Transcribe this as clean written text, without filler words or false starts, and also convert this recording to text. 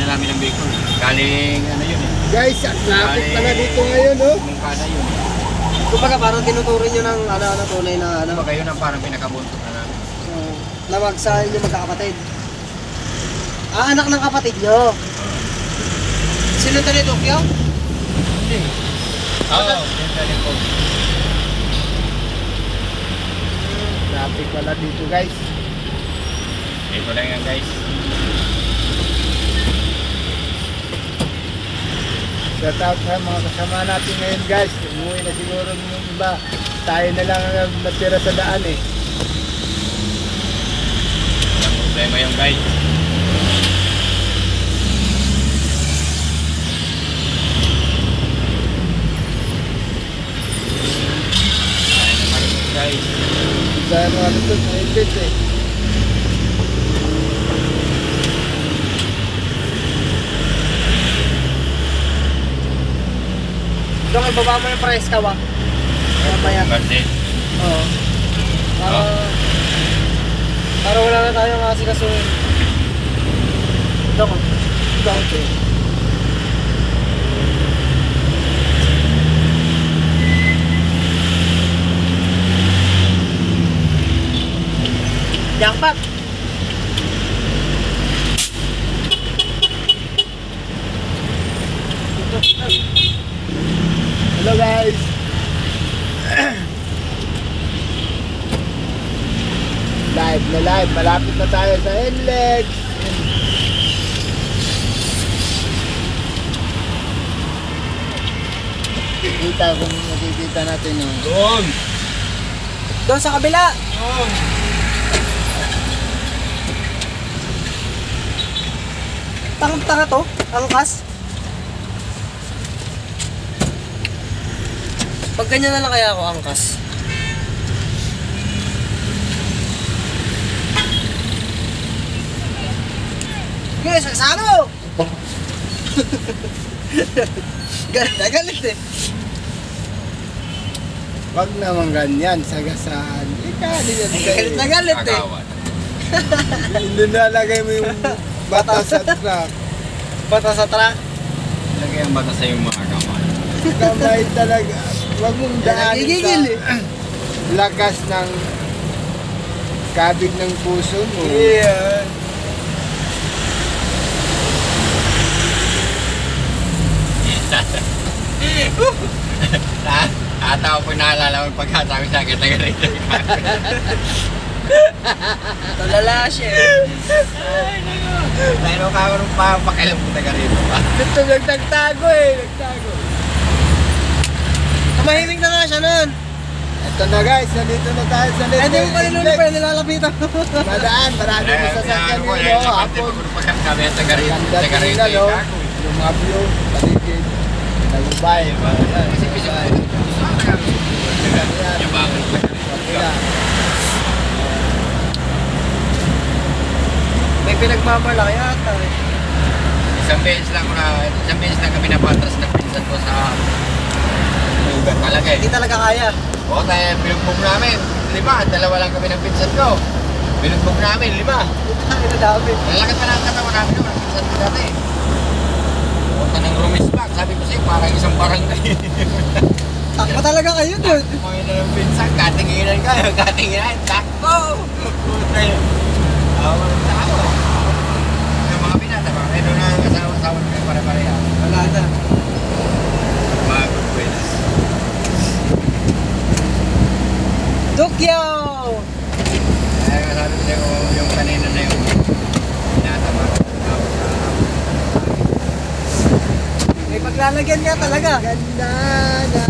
namin ng Bicol. Galing ano yun eh. Guys, ang lapit pala dito ngayon, no? Mungka na yun. Kumbaga parang tinuturin nyo ng ano, tunay na ano. Kumbaga yun ang parang pinakabuntot na namin. Na sa inyo magkakapatid. Ah, anak ng kapatid nyo. Sino ito ni Tokyo? Hindi. Oo, yun galing po. Lapit pala dito, guys. Ito lang yan guys. Shout out sa mga kasama natin ngayon, guys. Umuwi na siguro yung iba. Tayo na lang ang natira sa daan eh. Walang problema yung guys. Kaya naman yung guys. Sa mga luto sa edit eh. Dong, ibaba mo yung price ka ba? Mamaya. Kasi Oo. Para wala na tayong asikasuhin. Dong, okay. Jackpot! Hello, guys. Live na live. Malapit na tayo sa NLEX. Kita kung nakikita natin yung doon. Doon sa kabila! Doon. Tanga to? Angkas? Pag ganyan na lang kaya ako angkas. Guys, saksano! Galit na galit eh. wag naman ganyan, sagasaan. Galit na galit eh. Agawan. Hindi nalagay mo yung bata sa truck. Bata sa truck. Lagay ang bata sa yung mga kamay. Kamay talaga. Wag mong daanin Nagigigil eh. sa lakas ng kabig ng puso mo. Yeah. Ata ako po naalala mo pagkasabi sa akin taga rito. Tulala siya eh. Pero kamarong pa pakialam ko taga rito pa. Ito nagtagtago eh. Nagtago. Tumahimik na nga siya nun. Ito na guys, nandito na tayo sa Hindi mo pa niluli pa nilalapitan. Madaan, marami mo sa sakyan nyo. Hapon. Kami ang taga rito. Ganda Taga rito tingnan, no? yung Yung mga view, paligid. Tagumpay. kasi pisip ko. Yung bakit taga rito. May pinagmamalaki ata eh. Isang beses lang kami napatras ng pinsan ko sa lugar talaga eh. Hindi talaga kaya. O kaya binugbog namin, 5, dalawa lang kami ng pinsan ko. Binugbog namin, 5. Ang dami. Lalakad pa ng katawan namin naman, pinsan ko dati. Punta ng rumisbak, sabi ko sa'yo, parang isang barangay. Takpa talaga kayo dun. Mga na ng pinsan, katinginan ka, katinginan, takbo! Puta yun. Tawa ng tawa. Yung mga binata ba, may doon na ang asawa kayo pare-pareha. Wala na. Mga good friends. Tokyo! Kaya nga sabi ko sa'yo, yung kanina na yung binata ba, May paglalagyan nga talaga. Ganda na